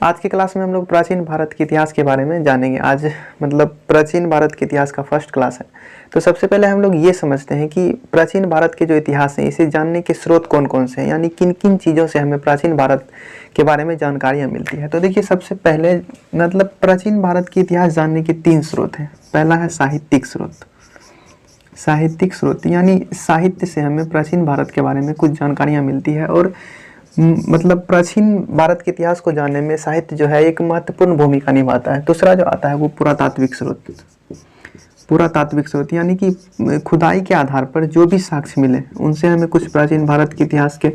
आज की क्लास में हम लोग प्राचीन भारत के इतिहास के बारे में जानेंगे। आज मतलब प्राचीन भारत के इतिहास का फर्स्ट क्लास है। तो सबसे पहले हम लोग ये समझते हैं कि प्राचीन भारत के जो इतिहास है इसे जानने के स्रोत कौन कौन से हैं, यानी किन किन चीज़ों से हमें प्राचीन भारत के बारे में जानकारियाँ मिलती है। तो देखिए, सबसे पहले मतलब प्राचीन भारत के इतिहास जानने के 3 स्रोत हैं। पहला है साहित्यिक स्रोत। साहित्यिक स्रोत यानी साहित्य से हमें प्राचीन भारत के बारे में कुछ जानकारियाँ मिलती है। और मतलब प्राचीन भारत के इतिहास को जानने में साहित्य जो है एक महत्वपूर्ण भूमिका निभाता है। दूसरा जो आता है वो पुरातात्विक स्रोत। पुरातात्विक स्रोत यानी कि खुदाई के आधार पर जो भी साक्ष्य मिले उनसे हमें कुछ प्राचीन भारत के इतिहास के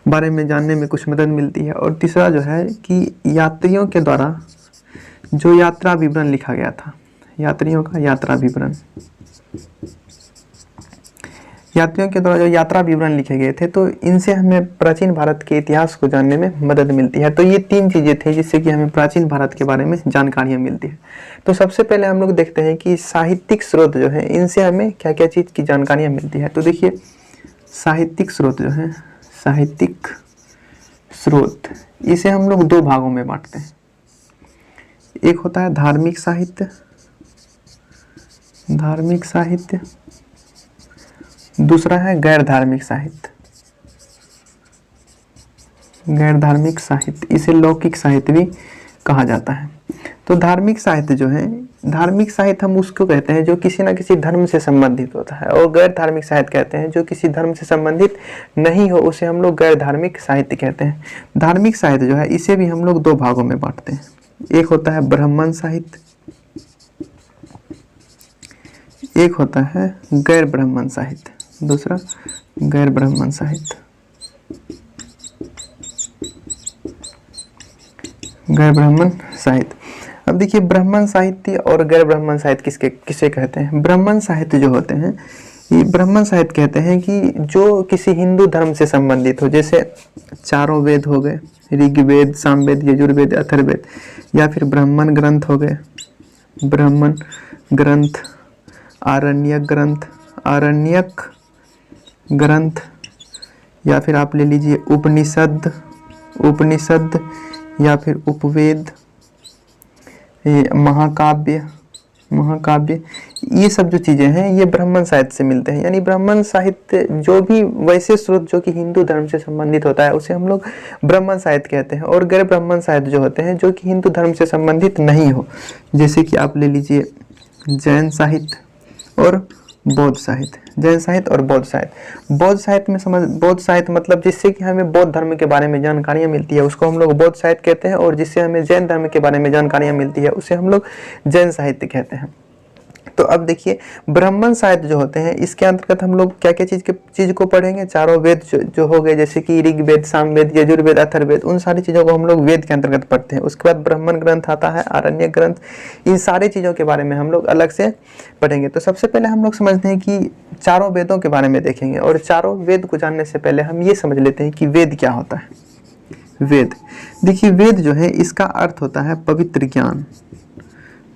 बारे में जानने में कुछ मदद मिलती है। और तीसरा जो है कि यात्रियों के द्वारा जो यात्रा विवरण लिखा गया था, यात्रियों का यात्रा विवरण, यात्रियों के द्वारा जो यात्रा विवरण लिखे गए थे, तो इनसे हमें प्राचीन भारत के इतिहास को जानने में मदद मिलती है। तो ये 3 चीज़ें थी जिससे कि हमें प्राचीन भारत के बारे में जानकारियाँ मिलती है। तो सबसे पहले हम लोग देखते हैं कि साहित्यिक स्रोत जो है इनसे हमें क्या क्या चीज़ की जानकारियाँ मिलती है। तो देखिए, साहित्यिक स्रोत जो है, साहित्यिक स्रोत, इसे हम लोग 2 भागों में बांटते हैं। एक होता है धार्मिक साहित्य, धार्मिक साहित्य, दूसरा है गैर धार्मिक साहित्य, गैर धार्मिक साहित्य, इसे लौकिक साहित्य भी कहा जाता है। तो धार्मिक साहित्य जो है, धार्मिक साहित्य हम उसको कहते हैं जो किसी न किसी धर्म से संबंधित होता है, और गैर धार्मिक साहित्य कहते हैं जो किसी धर्म से संबंधित नहीं हो, उसे हम लोग गैर धार्मिक साहित्य कहते हैं। धार्मिक साहित्य जो है इसे भी हम लोग 2 भागों में बांटते हैं। एक होता है ब्राह्मण साहित्य, एक होता है गैर ब्राह्मण साहित्य, दूसरा गैर ब्राह्मण साहित्य। गैर ब्राह्मण साहित्य, अब देखिए ब्राह्मण साहित्य और गैर ब्राह्मण साहित्य किसे कहते हैं। ब्राह्मण साहित्य जो होते हैं, ये ब्राह्मण साहित्य कहते हैं कि जो किसी हिंदू धर्म से संबंधित हो, जैसे चारों वेद हो गए, ऋग्वेद, सामवेद, यजुर्वेद, अथर्ववेद, या फिर ब्राह्मण ग्रंथ हो गए, ब्राह्मण ग्रंथ, आरण्यक ग्रंथ, आरण्यक ग्रंथ, या फिर आप ले लीजिए उपनिषद, उपनिषद, या फिर उपवेद, महाकाव्य, महाकाव्य, ये सब जो चीज़ें हैं ये ब्राह्मण साहित्य से मिलते हैं। यानी ब्राह्मण साहित्य जो भी वैसे स्रोत जो कि हिंदू धर्म से संबंधित होता है उसे हम लोग ब्राह्मण साहित्य कहते हैं। और गैर ब्राह्मण साहित्य जो होते हैं जो कि हिंदू धर्म से संबंधित नहीं हो, जैसे कि आप ले लीजिए जैन साहित्य और बौद्ध साहित्य, जैन साहित्य और बौद्ध साहित्य। बौद्ध साहित्य में बौद्ध साहित्य मतलब जिससे कि हमें बौद्ध धर्म के बारे में जानकारियाँ मिलती है उसको हम लोग बौद्ध साहित्य कहते हैं, और जिससे हमें जैन धर्म के बारे में जानकारियाँ मिलती है उसे हम लोग जैन साहित्य कहते हैं। तो अब देखिए, ब्राह्मण साहित्य जो होते हैं इसके अंतर्गत हम लोग क्या क्या चीज़ को पढ़ेंगे। चारों वेद जो हो गए, जैसे कि ऋग्वेद, सामवेद, यजुर्वेद, अथर्ववेद, उन सारी चीज़ों को हम लोग वेद के अंतर्गत पढ़ते हैं। उसके बाद ब्राह्मण ग्रंथ आता है, आरण्यक ग्रंथ, इन सारी चीज़ों के बारे में हम लोग अलग से पढ़ेंगे। तो सबसे पहले हम लोग समझते हैं कि चारों वेदों के बारे में देखेंगे। और चारों वेद को जानने से पहले हम ये समझ लेते हैं कि वेद क्या होता है। वेद, देखिए वेद जो है इसका अर्थ होता है पवित्र ज्ञान,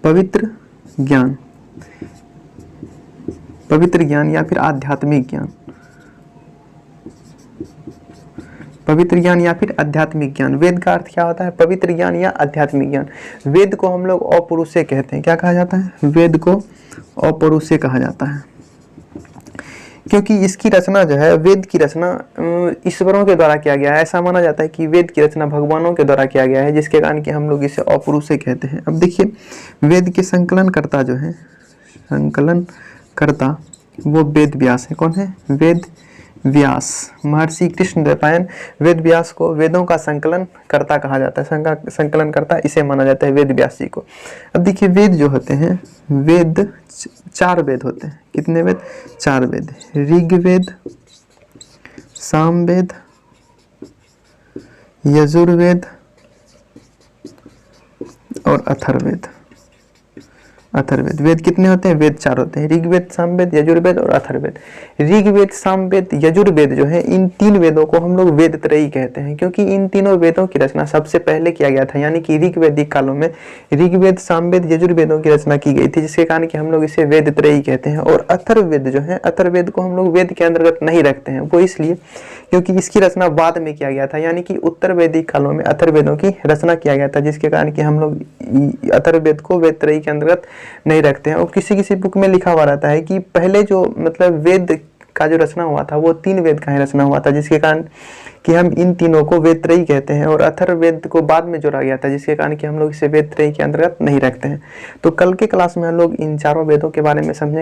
पवित्र ज्ञान, पवित्र ज्ञान या फिर आध्यात्मिक ज्ञान, पवित्र ज्ञान या फिर आध्यात्मिक ज्ञान। वेद का अर्थ क्या होता है? पवित्र ज्ञान या आध्यात्मिक ज्ञान। वेद को हम लोग अपौरुषेय कहते हैं। क्या कहा जाता है? वेद को अपौरुषेय कहा जाता है, क्योंकि इसकी रचना जो है, वेद की रचना ईश्वरों के द्वारा किया गया है। ऐसा माना जाता है कि वेद की रचना भगवानों के द्वारा किया गया है, जिसके कारण कि हम लोग इसे अपौरुषेय कहते हैं। अब देखिए, वेद के संकलनकर्ता जो है, संकलनकर्ता वो वेद व्यास है। कौन है? वेद व्यास। महर्षि कृष्णद्वैपायन वेद व्यास को वेदों का संकलन कर्ता कहा जाता है। संकलन कर्ता इसे माना जाता है वेद व्यास जी को। अब देखिए, वेद जो होते हैं, वेद 4 वेद होते हैं। कितने वेद? 4 वेद। ऋग्वेद, सामवेद, यजुर्वेद और अथर्ववेद। अथर्ववेद। वेद कितने होते हैं? वेद 4 होते हैं। ऋग्वेद, सामवेद, यजुर्वेद और अथर्ववेद। ऋग्वेद, सामवेद, यजुर्वेद जो है, इन 3 वेदों को हम लोग वेद त्रयी कहते हैं, क्योंकि इन तीनों वेदों की रचना सबसे पहले किया गया था। यानी कि ऋग्वैदिक कालों में ऋग्वेद, सामवेद, यजुर्वेदों की रचना की गई थी, जिसके कारण कि हम लोग इसे वेद त्रयी कहते हैं। और अथर्ववेद जो है, अथर्ववेद को हम लोग वेद के अंतर्गत नहीं रखते हैं। वो इसलिए क्योंकि इसकी रचना बाद में किया गया था, यानी कि उत्तर वैदिक कालों में अथर्ववेदों की रचना किया गया था, जिसके कारण कि हम लोग अथर्ववेद को वेद त्रयी के अंतर्गत नहीं रखते हैं। और किसी किसी बुक में लिखा हुआ रहता है कि पहले जो मतलब वेद का जो रचना हुआ था वो 3 वेद का ही रचना हुआ था, जिसके कारण कि हम इन तीनों को वेद त्रयी कहते हैं, और अथर्ववेद को बाद में जोड़ा गया था, जिसके कारण कि हम लोग इसे वेद त्रयी के अंतर्गत नहीं रखते हैं। तो कल के क्लास में हम लोग इन चारों वेदों के बारे में समझेंगे।